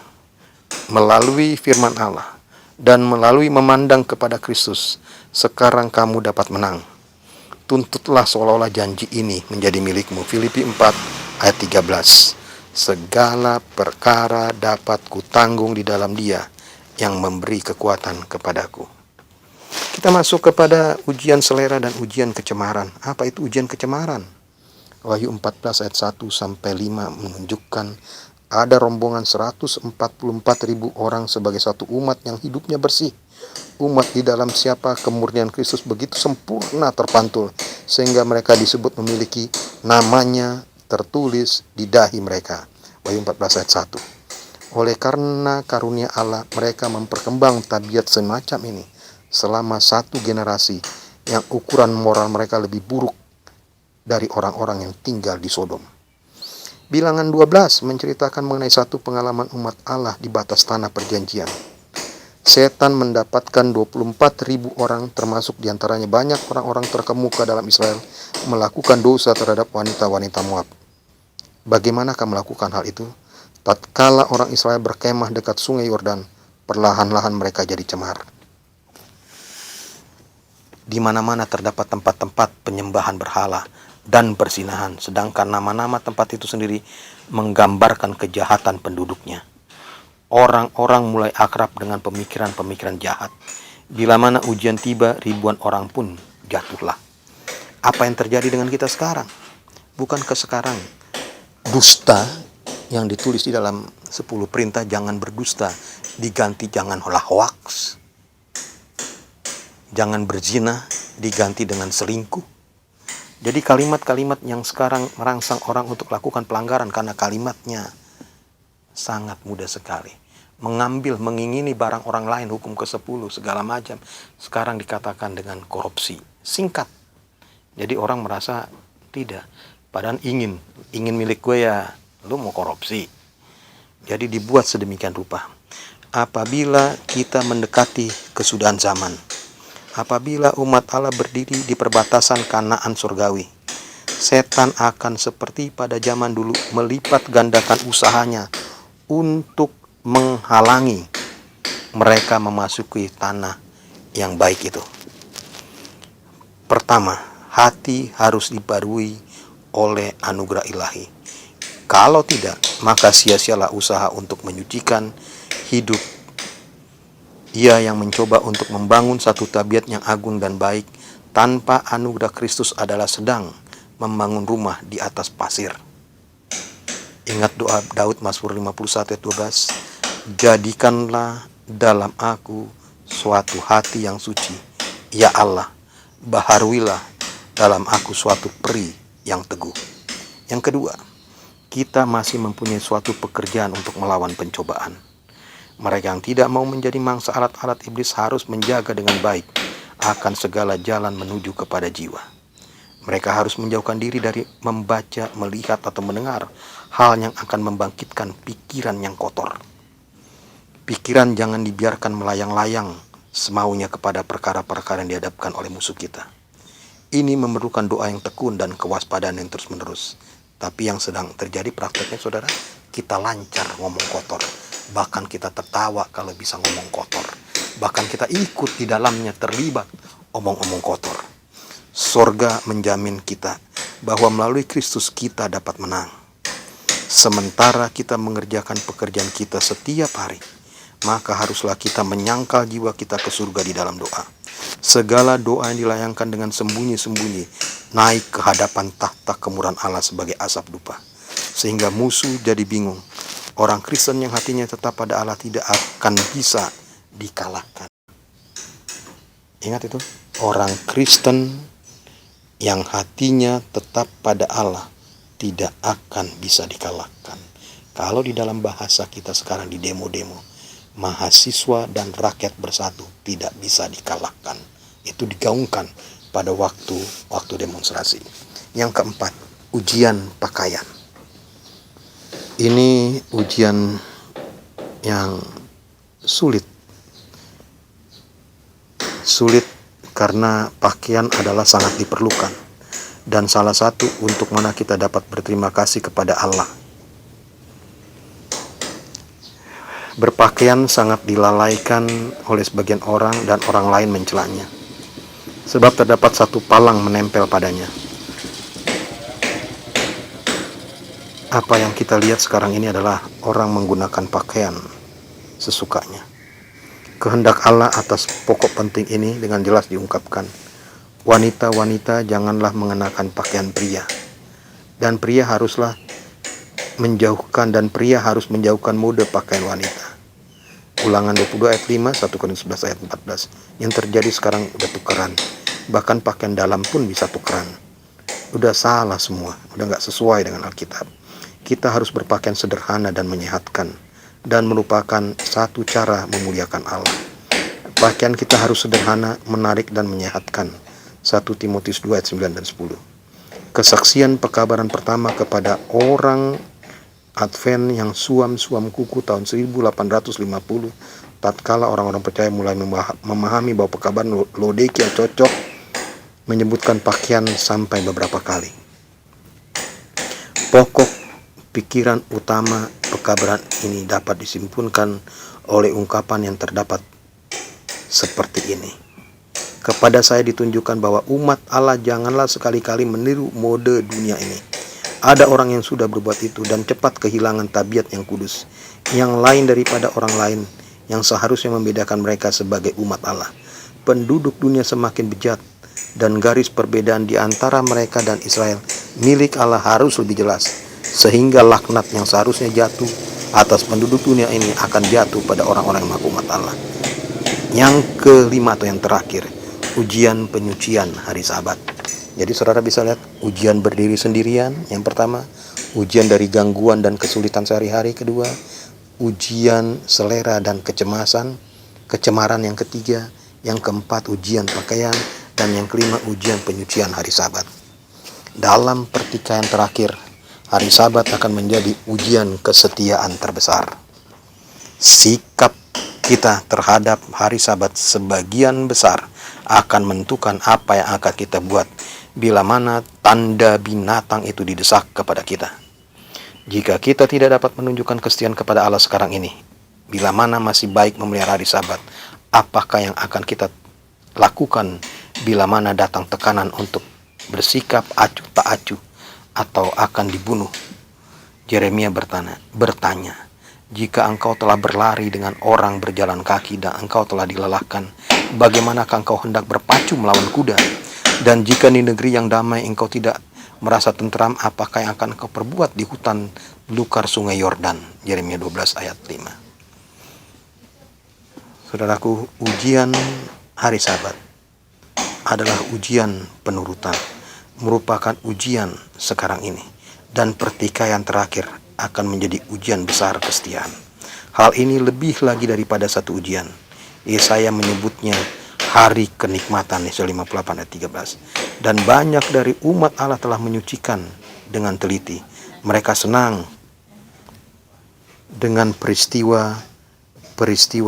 melalui firman Allah, dan melalui memandang kepada Kristus, sekarang kamu dapat menang. Tuntutlah seolah-olah janji ini menjadi milikmu. Filipi 4 ayat 13. Segala perkara dapat kutanggung di dalam Dia yang memberi kekuatan kepadaku. Kita masuk kepada ujian selera dan ujian kecemaran. Apa itu ujian kecemaran? Wahyu 14 ayat 1-5 menunjukkan ada rombongan 144.000 orang sebagai satu umat yang hidupnya bersih. Umat di dalam siapa kemurnian Kristus begitu sempurna terpantul, sehingga mereka disebut memiliki namanya tertulis di dahi mereka. Wahyu 14 ayat 1. Oleh karena karunia Allah, mereka memperkembang tabiat semacam ini selama satu generasi yang ukuran moral mereka lebih buruk dari orang-orang yang tinggal di Sodom. Bilangan 12 menceritakan mengenai satu pengalaman umat Allah di batas tanah perjanjian. Setan mendapatkan 24.000 orang, termasuk diantaranya banyak orang-orang terkemuka dalam Israel, melakukan dosa terhadap wanita-wanita Moab. Bagaimanakah melakukan hal itu? Tatkala orang Israel berkemah dekat sungai Yordan, perlahan-lahan mereka jadi cemar. Di mana-mana terdapat tempat-tempat penyembahan berhala dan persinahan, sedangkan nama-nama tempat itu sendiri menggambarkan kejahatan penduduknya. Orang-orang mulai akrab dengan pemikiran-pemikiran jahat. Bila mana ujian tiba, ribuan orang pun jatuhlah. Apa yang terjadi dengan kita sekarang? Bukankah sekarang dusta yang ditulis di dalam 10 perintah jangan berdusta diganti jangan hoax, jangan berzina diganti dengan selingkuh. Jadi kalimat-kalimat yang sekarang merangsang orang untuk lakukan pelanggaran karena kalimatnya sangat mudah sekali. Mengambil, mengingini barang orang lain, hukum ke-10, segala macam. Sekarang dikatakan dengan korupsi. Singkat. Jadi orang merasa tidak. Padahal ingin milik gue ya, lu mau korupsi. Jadi dibuat sedemikian rupa. Apabila kita mendekati kesudahan zaman, apabila umat Allah berdiri di perbatasan Kanaan surgawi, setan akan seperti pada zaman dulu melipat gandakan usahanya untuk menghalangi mereka memasuki tanah yang baik itu. Pertama, hati harus dibarui oleh anugerah ilahi. Kalau tidak, maka sia-sialah usaha untuk menyucikan hidup. Ia yang mencoba untuk membangun satu tabiat yang agung dan baik tanpa anugerah Kristus adalah sedang membangun rumah di atas pasir. Ingat doa Daud Mazmur 51 ayat 12. Jadikanlah dalam aku suatu hati yang suci, ya Allah, baharuilah dalam aku suatu peri yang teguh. Yang kedua, kita masih mempunyai suatu pekerjaan untuk melawan pencobaan. Mereka yang tidak mau menjadi mangsa alat-alat iblis harus menjaga dengan baik akan segala jalan menuju kepada jiwa. Mereka harus menjauhkan diri dari membaca, melihat, atau mendengar hal yang akan membangkitkan pikiran yang kotor. Pikiran jangan dibiarkan melayang-layang semaunya kepada perkara-perkara yang dihadapkan oleh musuh kita. Ini memerlukan doa yang tekun dan kewaspadaan yang terus-menerus. Tapi yang sedang terjadi prakteknya, saudara, kita lancar ngomong kotor. Bahkan kita tertawa kalau bisa ngomong kotor. Bahkan kita ikut di dalamnya, terlibat omong-omong kotor. Sorga menjamin kita bahwa melalui Kristus kita dapat menang. Sementara kita mengerjakan pekerjaan kita setiap hari, maka haruslah kita menyangkal jiwa kita ke surga di dalam doa. Segala doa yang dilayangkan dengan sembunyi-sembunyi naik ke hadapan tahta kemurahan Allah sebagai asap dupa, sehingga musuh jadi bingung. Orang Kristen yang hatinya tetap pada Allah tidak akan bisa dikalahkan. Ingat itu, orang Kristen yang hatinya tetap pada Allah tidak akan bisa dikalahkan. Kalau di dalam bahasa kita sekarang di demo-demo, mahasiswa dan rakyat bersatu tidak bisa dikalahkan. Itu digaungkan pada waktu demonstrasi. Yang keempat, ujian pakaian. Ini ujian yang sulit. Sulit karena pakaian adalah sangat diperlukan. Dan salah satu untuk mana kita dapat berterima kasih kepada Allah. Berpakaian sangat dilalaikan oleh sebagian orang dan orang lain mencelanya. Sebab terdapat satu palang menempel padanya. Apa yang kita lihat sekarang ini adalah orang menggunakan pakaian sesukanya. Kehendak Allah atas pokok penting ini dengan jelas diungkapkan. Wanita-wanita janganlah mengenakan pakaian pria. Dan pria harus menjauhkan mode pakaian wanita. Ulangan 22 ayat 5, 1 Korintus 11 ayat 14. Yang terjadi sekarang udah tukeran. Bahkan pakaian dalam pun bisa tukeran. Udah salah semua, udah gak sesuai dengan Alkitab. Kita harus berpakaian sederhana dan menyehatkan, dan merupakan satu cara memuliakan Allah. Pakaian kita harus sederhana, menarik, dan menyehatkan. 1 Timotius 2 ayat 9 dan 10. Kesaksian pekabaran pertama kepada orang Advent yang suam-suam kuku tahun 1850, tatkala orang-orang percaya mulai memahami bahwa pekabaran Laodikia cocok, menyebutkan pakaian sampai beberapa kali. Pokok pikiran utama pekabaran ini dapat disimpulkan oleh ungkapan yang terdapat seperti ini. Kepada saya ditunjukkan bahwa umat Allah janganlah sekali-kali meniru mode dunia ini. Ada orang yang sudah berbuat itu dan cepat kehilangan tabiat yang kudus, yang lain daripada orang lain, yang seharusnya membedakan mereka sebagai umat Allah. Penduduk dunia semakin bejat, dan garis perbedaan di antara mereka dan Israel milik Allah harus lebih jelas. sehingga laknat yang seharusnya jatuh atas penduduk dunia ini akan jatuh pada orang-orang yang mengaku umat Allah. Yang kelima atau yang terakhir, ujian penyucian hari Sabat. Jadi saudara bisa lihat ujian berdiri sendirian, yang pertama, ujian dari gangguan dan kesulitan sehari-hari, kedua, ujian selera dan kecemaran yang ketiga, yang keempat ujian pakaian, dan yang kelima ujian penyucian hari Sabat. Dalam pertikaian terakhir, hari Sabat akan menjadi ujian kesetiaan terbesar. Sikap kita terhadap hari Sabat sebagian besar akan menentukan apa yang akan kita buat bila mana tanda binatang itu didesak kepada kita. Jika kita tidak dapat menunjukkan kesetiaan kepada Allah sekarang ini, bila mana masih baik memelihara hari Sabat, apakah yang akan kita lakukan bila mana datang tekanan untuk bersikap acuh tak acuh atau akan dibunuh? Yeremia bertanya, jika engkau telah berlari dengan orang berjalan kaki dan engkau telah dilelahkan, bagaimanakah engkau hendak berpacu melawan kuda? Dan jika di negeri yang damai engkau tidak merasa tentram, apakah yang akan engkau perbuat di hutan belukar sungai Yordan? Yeremia 12 ayat 5. Saudaraku, ujian hari Sabat adalah ujian penurutan, merupakan ujian sekarang ini, dan pertikaian terakhir akan menjadi ujian besar kesetiaan. Hal ini lebih lagi daripada satu ujian. Yesaya menyebutnya hari kenikmatan, Yesaya 58 ayat 13. Dan banyak dari umat Allah telah menyucikan dengan teliti. Mereka senang dengan peristiwa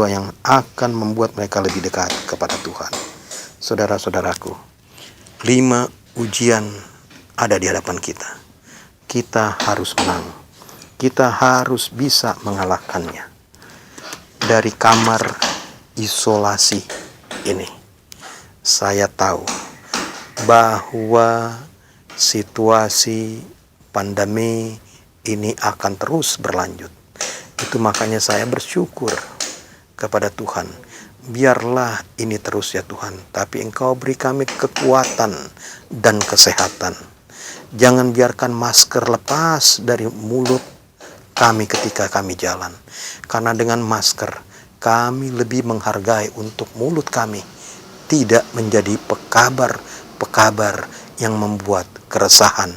yang akan membuat mereka lebih dekat kepada Tuhan. Saudara-saudaraku, 5 ujian ada di hadapan kita. Kita harus menang. Kita harus bisa mengalahkannya. Dari kamar isolasi ini, saya tahu bahwa situasi pandemi ini akan terus berlanjut. Itu makanya saya bersyukur kepada Tuhan. Biarlah ini terus ya Tuhan, tapi Engkau beri kami kekuatan dan kesehatan. Jangan biarkan masker lepas dari mulut kami ketika kami jalan. Karena dengan masker, kami lebih menghargai untuk mulut kami tidak menjadi pekabar yang membuat keresahan,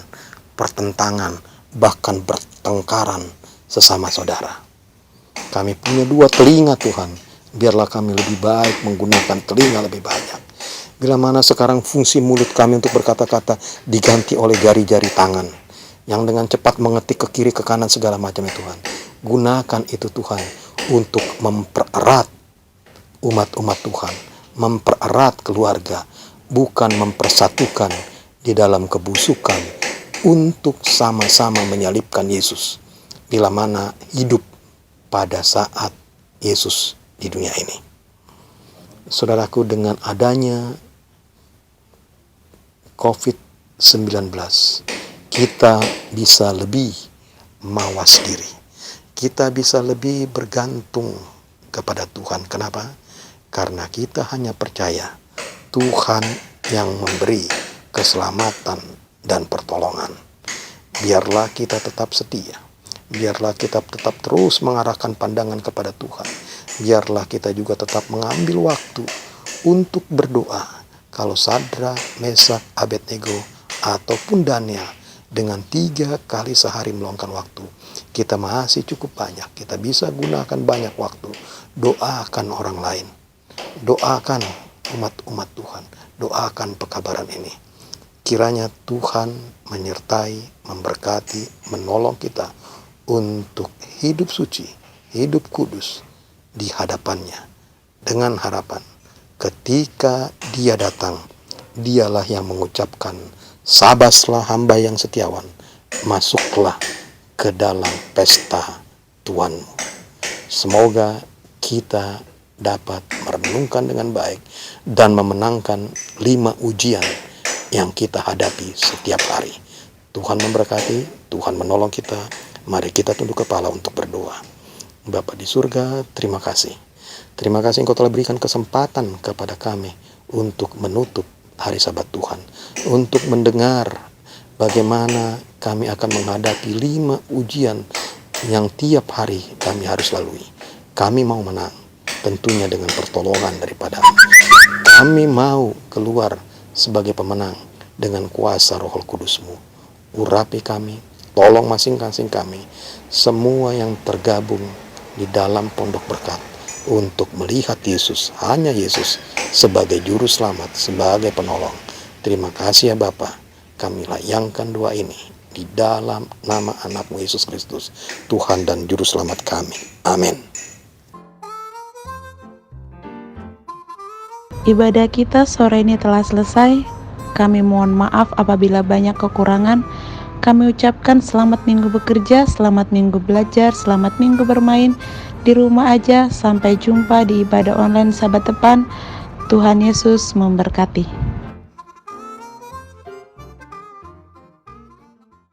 pertentangan, bahkan pertengkaran sesama saudara. Kami punya 2 telinga Tuhan, biarlah kami lebih baik menggunakan telinga lebih banyak. Bila mana sekarang fungsi mulut kami untuk berkata-kata diganti oleh jari-jari tangan yang dengan cepat mengetik ke kiri ke kanan segala macam ya Tuhan. Gunakan itu Tuhan untuk mempererat umat-umat Tuhan, mempererat keluarga, bukan mempersatukan di dalam kebusukan untuk sama-sama menyalibkan Yesus. Bila mana hidup pada saat Yesus di dunia ini. Saudaraku, dengan adanya COVID-19, kita bisa lebih mawas diri. Kita bisa lebih bergantung kepada Tuhan. Kenapa? Karena kita hanya percaya Tuhan yang memberi keselamatan dan pertolongan. Biarlah kita tetap setia. Biarlah kita tetap terus mengarahkan pandangan kepada Tuhan. Biarlah kita juga tetap mengambil waktu untuk berdoa. Kalau Sadrak, Mesak, Abednego, ataupun Daniel dengan 3 kali sehari meluangkan waktu, kita masih cukup banyak. Kita bisa gunakan banyak waktu. Doakan orang lain. Doakan umat-umat Tuhan. Doakan pekabaran ini. Kiranya Tuhan menyertai, memberkati, menolong kita untuk hidup suci, hidup kudus di hadapannya. Dengan harapan ketika Dia datang, Dialah yang mengucapkan, "Sabaslah hamba yang setiawan, masuklah ke dalam pesta Tuhanmu." Semoga kita dapat merenungkan dengan baik dan memenangkan 5 ujian yang kita hadapi setiap hari. Tuhan memberkati, Tuhan menolong kita. Mari kita tunduk kepala untuk berdoa. Bapa di surga, terima kasih. Terima kasih Engkau telah berikan kesempatan kepada kami untuk menutup hari Sabat Tuhan, untuk mendengar bagaimana kami akan menghadapi 5 ujian yang tiap hari kami harus lalui. Kami mau menang, tentunya dengan pertolongan daripada kami mau keluar sebagai pemenang dengan kuasa Roh Kudus-Mu. Urapi kami, tolong masing-masing kami, semua yang tergabung di dalam Pondok Berkat, untuk melihat Yesus, hanya Yesus, sebagai Juru Selamat, sebagai penolong. Terima kasih ya Bapa, kami layangkan doa ini di dalam nama anak-Mu Yesus Kristus, Tuhan dan Juru Selamat kami. Amin. Ibadah kita sore ini telah selesai. Kami mohon maaf apabila banyak kekurangan. Kami ucapkan selamat minggu bekerja, selamat minggu belajar, selamat minggu bermain di rumah aja. Sampai jumpa di ibadah online Sabat depan. Tuhan Yesus memberkati.